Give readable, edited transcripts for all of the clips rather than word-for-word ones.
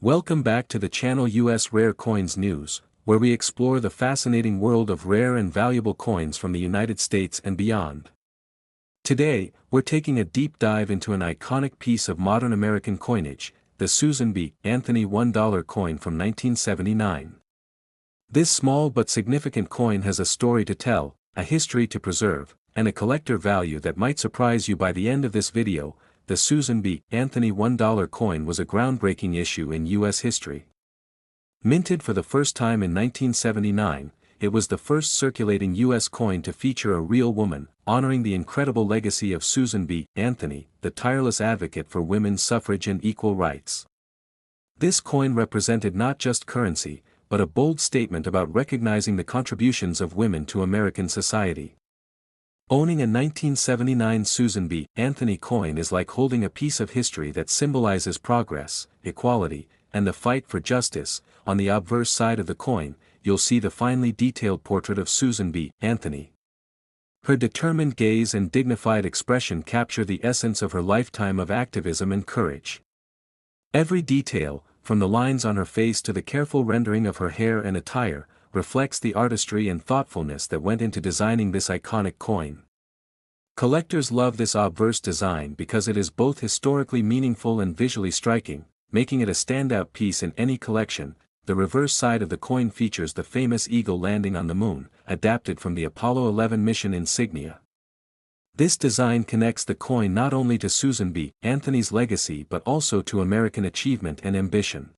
Welcome back to the channel US Rare Coins News, where we explore the fascinating world of rare and valuable coins from the United States and beyond. Today, we're taking a deep dive into an iconic piece of modern American coinage, the Susan B. Anthony $1 coin from 1979. This small but significant coin has a story to tell, a history to preserve, and a collector value that might surprise you by the end of this video. The Susan B. Anthony $1 coin was a groundbreaking issue in U.S. history. Minted for the first time in 1979, it was the first circulating U.S. coin to feature a real woman, honoring the incredible legacy of Susan B. Anthony, the tireless advocate for women's suffrage and equal rights. This coin represented not just currency, but a bold statement about recognizing the contributions of women to American society. Owning a 1979 Susan B. Anthony coin is like holding a piece of history that symbolizes progress, equality, and the fight for justice. On the obverse side of the coin, you'll see the finely detailed portrait of Susan B. Anthony. Her determined gaze and dignified expression capture the essence of her lifetime of activism and courage. Every detail, from the lines on her face to the careful rendering of her hair and attire, reflects the artistry and thoughtfulness that went into designing this iconic coin. Collectors love this obverse design because it is both historically meaningful and visually striking, making it a standout piece in any collection. The reverse side of the coin features the famous eagle landing on the moon, adapted from the Apollo 11 mission insignia. This design connects the coin not only to Susan B. Anthony's legacy but also to American achievement and ambition.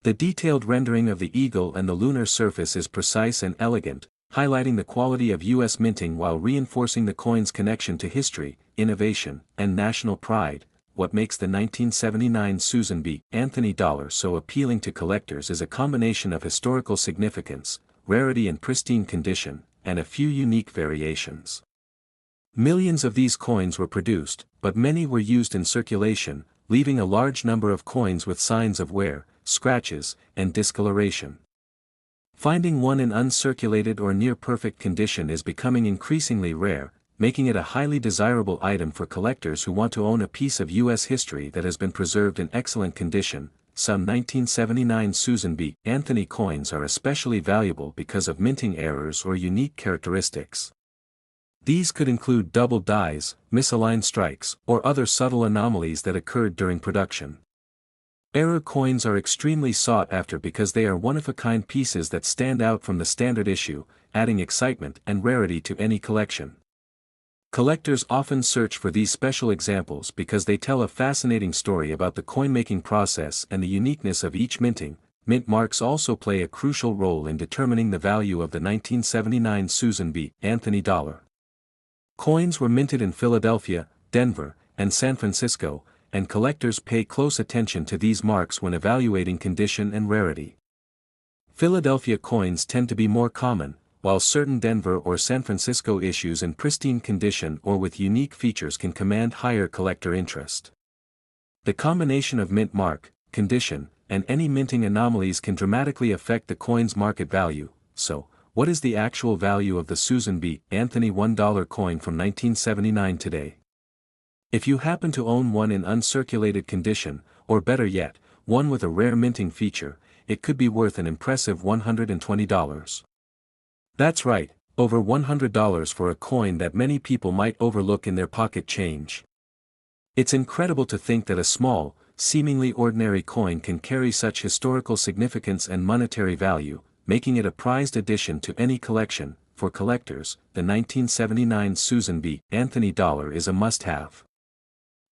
The detailed rendering of the eagle and the lunar surface is precise and elegant, highlighting the quality of U.S. minting while reinforcing the coin's connection to history, innovation, and national pride. What makes the 1979 Susan B. Anthony dollar so appealing to collectors is a combination of historical significance, rarity and pristine condition, and a few unique variations. Millions of these coins were produced, but many were used in circulation, leaving a large number of coins with signs of wear, scratches, and discoloration. Finding one in uncirculated or near-perfect condition is becoming increasingly rare, making it a highly desirable item for collectors who want to own a piece of U.S. history that has been preserved in excellent condition. Some 1979 Susan B. Anthony coins are especially valuable because of minting errors or unique characteristics. These could include double dies, misaligned strikes, or other subtle anomalies that occurred during production. Error coins are extremely sought after because they are one-of-a-kind pieces that stand out from the standard issue, adding excitement and rarity to any collection. Collectors often search for these special examples because they tell a fascinating story about the coin-making process and the uniqueness of each minting. Mint marks also play a crucial role in determining the value of the 1979 Susan B. Anthony dollar. Coins were minted in Philadelphia, Denver, and San Francisco, and collectors pay close attention to these marks when evaluating condition and rarity. Philadelphia coins tend to be more common, while certain Denver or San Francisco issues in pristine condition or with unique features can command higher collector interest. The combination of mint mark, condition, and any minting anomalies can dramatically affect the coin's market value. So, what is the actual value of the Susan B. Anthony $1 coin from 1979 today? If you happen to own one in uncirculated condition, or better yet, one with a rare minting feature, it could be worth an impressive $120. That's right, over $100 for a coin that many people might overlook in their pocket change. It's incredible to think that a small, seemingly ordinary coin can carry such historical significance and monetary value, making it a prized addition to any collection. For collectors, the 1979 Susan B. Anthony dollar is a must-have.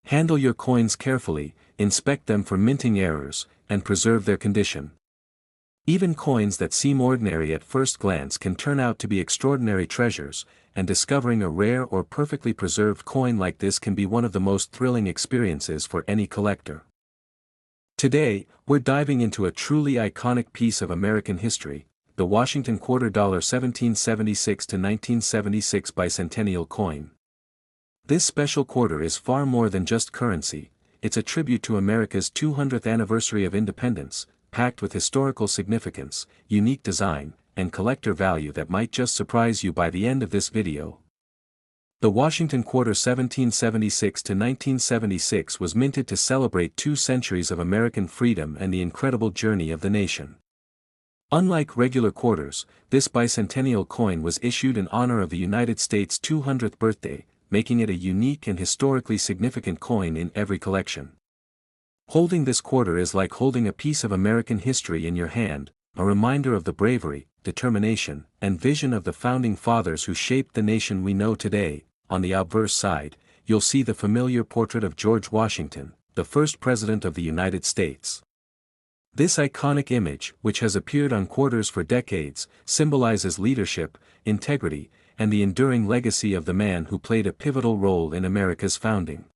Handle your coins carefully, inspect them for minting errors, and preserve their condition. Even coins that seem ordinary at first glance can turn out to be extraordinary treasures, and discovering a rare or perfectly preserved coin like this can be one of the most thrilling experiences for any collector. Today, we're diving into a truly iconic piece of American history, the Washington $quarter 1776 to 1976 bicentennial coin. This special quarter is far more than just currency, it's a tribute to America's 200th anniversary of independence, packed with historical significance, unique design, and collector value that might just surprise you by the end of this video. The Washington quarter 1776 to 1976 was minted to celebrate 2 centuries of American freedom and the incredible journey of the nation. Unlike regular quarters, this bicentennial coin was issued in honor of the United States' 200th birthday, making it a unique and historically significant coin in every collection. Holding this quarter is like holding a piece of American history in your hand, a reminder of the bravery, determination, and vision of the founding fathers who shaped the nation we know today. On the obverse side, you'll see the familiar portrait of George Washington, the first President of the United States. This iconic image, which has appeared on quarters for decades, symbolizes leadership, integrity, and the enduring legacy of the man who played a pivotal role in America's founding.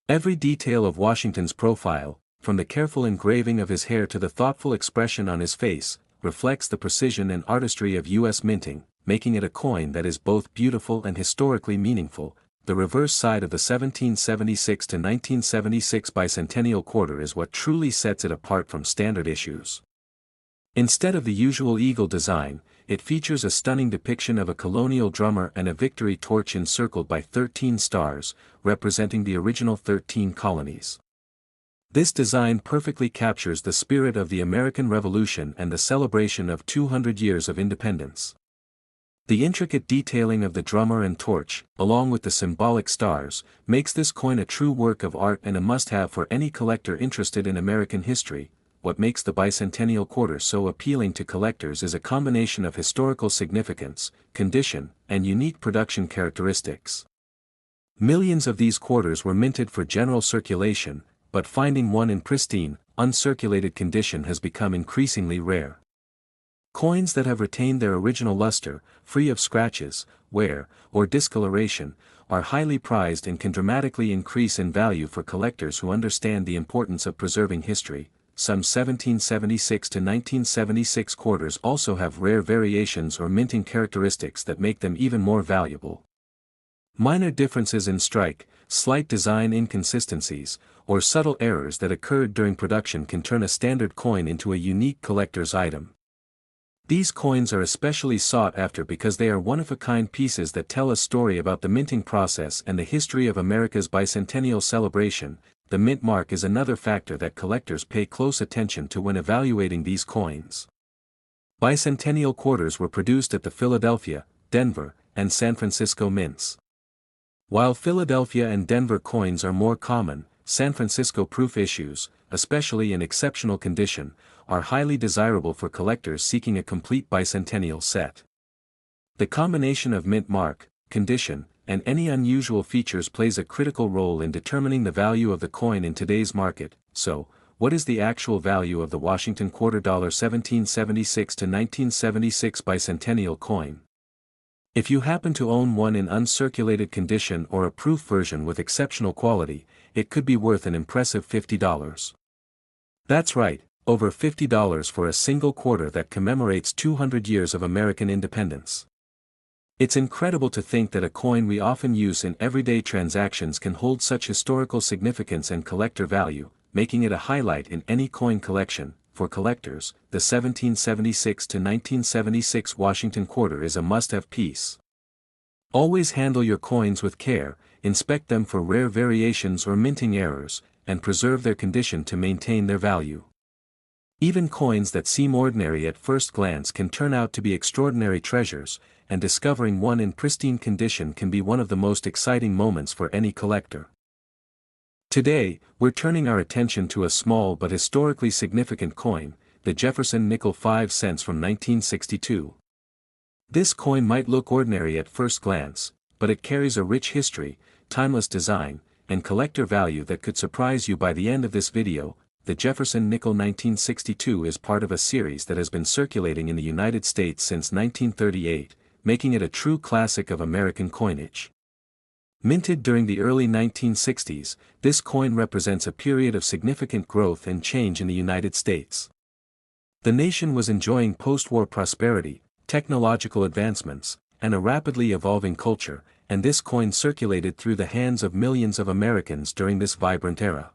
Every detail of Washington's profile, from the careful engraving of his hair to the thoughtful expression on his face, reflects the precision and artistry of U.S. minting, making it a coin that is both beautiful and historically meaningful. The reverse side of the 1776 to 1976 bicentennial quarter is what truly sets it apart from standard issues. Instead of the usual eagle design, it features a stunning depiction of a colonial drummer and a victory torch encircled by 13 stars, representing the original 13 colonies. This design perfectly captures the spirit of the American Revolution and the celebration of 200 years of independence. The intricate detailing of the drummer and torch, along with the symbolic stars, makes this coin a true work of art and a must-have for any collector interested in American history. What makes the bicentennial quarter so appealing to collectors is a combination of historical significance, condition, and unique production characteristics. Millions of these quarters were minted for general circulation, but finding one in pristine, uncirculated condition has become increasingly rare. Coins that have retained their original luster, free of scratches, wear, or discoloration, are highly prized and can dramatically increase in value for collectors who understand the importance of preserving history. Some 1776 to 1976 quarters also have rare variations or minting characteristics that make them even more valuable. Minor differences in strike, slight design inconsistencies, or subtle errors that occurred during production can turn a standard coin into a unique collector's item. These coins are especially sought after because they are one-of-a-kind pieces that tell a story about the minting process and the history of America's bicentennial celebration. The mint mark is another factor that collectors pay close attention to when evaluating these coins. Bicentennial quarters were produced at the Philadelphia, Denver, and San Francisco mints. While Philadelphia and Denver coins are more common, San Francisco proof issues, especially in exceptional condition, are highly desirable for collectors seeking a complete bicentennial set. The combination of mint mark, condition, and any unusual features plays a critical role in determining the value of the coin in today's market. So, what is the actual value of the Washington quarter $1776 to 1976 bicentennial coin? If you happen to own one in uncirculated condition or a proof version with exceptional quality, it could be worth an impressive $50. That's right, over $50 for a single quarter that commemorates 200 years of American independence. It's incredible to think that a coin we often use in everyday transactions can hold such historical significance and collector value, making it a highlight in any coin collection. For collectors, the 1776 to 1976 Washington quarter is a must-have piece. Always handle your coins with care, inspect them for rare variations or minting errors, and preserve their condition to maintain their value. Even coins that seem ordinary at first glance can turn out to be extraordinary treasures, and discovering one in pristine condition can be one of the most exciting moments for any collector. Today, we're turning our attention to a small but historically significant coin, the Jefferson nickel 5 cents from 1962. This coin might look ordinary at first glance, but it carries a rich history, timeless design, and collector value that could surprise you by the end of this video. The Jefferson nickel 1962 is part of a series that has been circulating in the United States since 1938, making it a true classic of American coinage. Minted during the early 1960s, this coin represents a period of significant growth and change in the United States. The nation was enjoying post-war prosperity, technological advancements, and a rapidly evolving culture, and this coin circulated through the hands of millions of Americans during this vibrant era.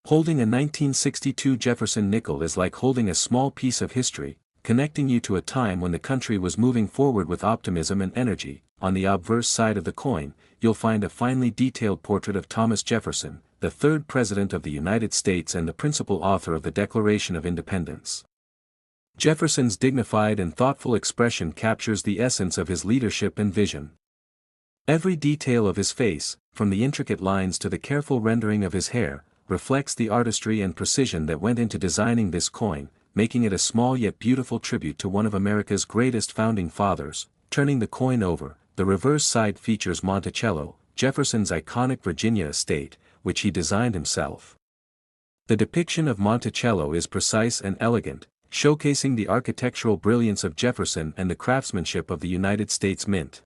Holding a 1962 Jefferson nickel is like holding a small piece of history, connecting you to a time when the country was moving forward with optimism and energy. On the obverse side of the coin, you'll find a finely detailed portrait of Thomas Jefferson, the third President of the United States and the principal author of the Declaration of Independence. Jefferson's dignified and thoughtful expression captures the essence of his leadership and vision. Every detail of his face, from the intricate lines to the careful rendering of his hair, reflects the artistry and precision that went into designing this coin, making it a small yet beautiful tribute to one of America's greatest founding fathers. Turning the coin over, the reverse side features Monticello, Jefferson's iconic Virginia estate, which he designed himself. The depiction of Monticello is precise and elegant, showcasing the architectural brilliance of Jefferson and the craftsmanship of the United States Mint.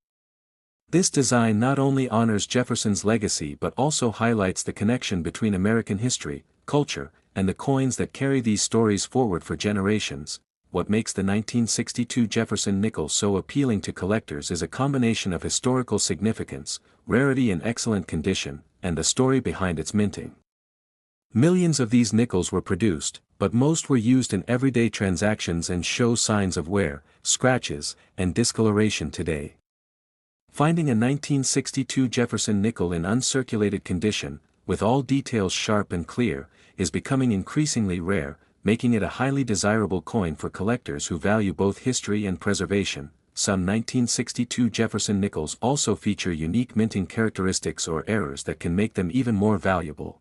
This design not only honors Jefferson's legacy but also highlights the connection between American history, culture, and the coins that carry these stories forward for generations. What makes the 1962 Jefferson nickel so appealing to collectors is a combination of historical significance, rarity in excellent condition, and the story behind its minting. Millions of these nickels were produced, but most were used in everyday transactions and show signs of wear, scratches, and discoloration today. Finding a 1962 Jefferson nickel in uncirculated condition, with all details sharp and clear, is becoming increasingly rare, making it a highly desirable coin for collectors who value both history and preservation. Some 1962 Jefferson nickels also feature unique minting characteristics or errors that can make them even more valuable.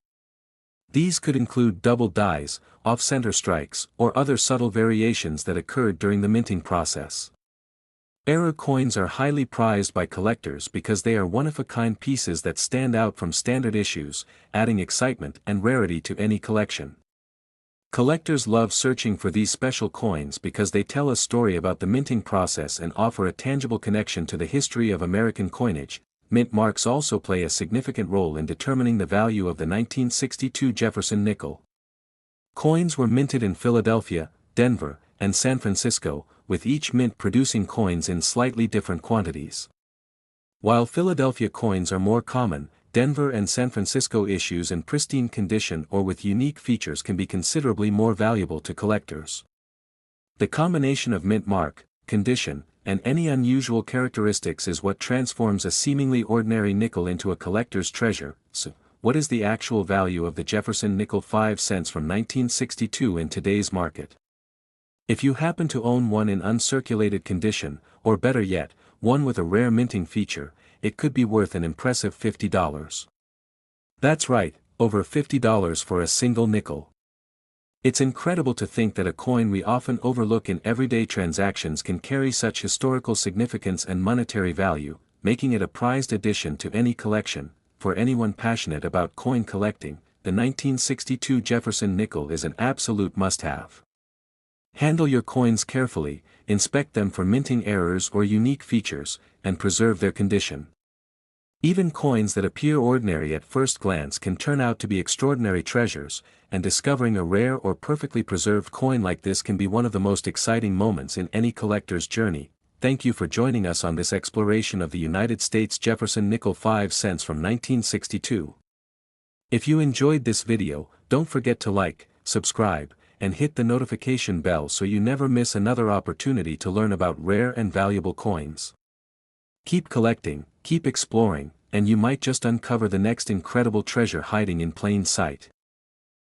These could include double dies, off-center strikes, or other subtle variations that occurred during the minting process. Error coins are highly prized by collectors because they are one-of-a-kind pieces that stand out from standard issues, adding excitement and rarity to any collection. Collectors love searching for these special coins because they tell a story about the minting process and offer a tangible connection to the history of American coinage. Mint marks also play a significant role in determining the value of the 1962 Jefferson nickel. Coins were minted in Philadelphia, Denver, and San Francisco, with each mint producing coins in slightly different quantities. While Philadelphia coins are more common, Denver and San Francisco issues in pristine condition or with unique features can be considerably more valuable to collectors. The combination of mint mark, condition, and any unusual characteristics is what transforms a seemingly ordinary nickel into a collector's treasure. So, what is the actual value of the Jefferson nickel 5 cents from 1962 in today's market? If you happen to own one in uncirculated condition, or better yet, one with a rare minting feature, it could be worth an impressive $50. That's right, over $50 for a single nickel. It's incredible to think that a coin we often overlook in everyday transactions can carry such historical significance and monetary value, making it a prized addition to any collection. For anyone passionate about coin collecting, the 1962 Jefferson nickel is an absolute must-have. Handle your coins carefully, inspect them for minting errors or unique features, and preserve their condition. Even coins that appear ordinary at first glance can turn out to be extraordinary treasures, and discovering a rare or perfectly preserved coin like this can be one of the most exciting moments in any collector's journey. Thank you for joining us on this exploration of the United States Jefferson nickel 5 cents from 1962. If you enjoyed this video, don't forget to like, subscribe, and hit the notification bell so you never miss another opportunity to learn about rare and valuable coins. Keep collecting, keep exploring, and you might just uncover the next incredible treasure hiding in plain sight.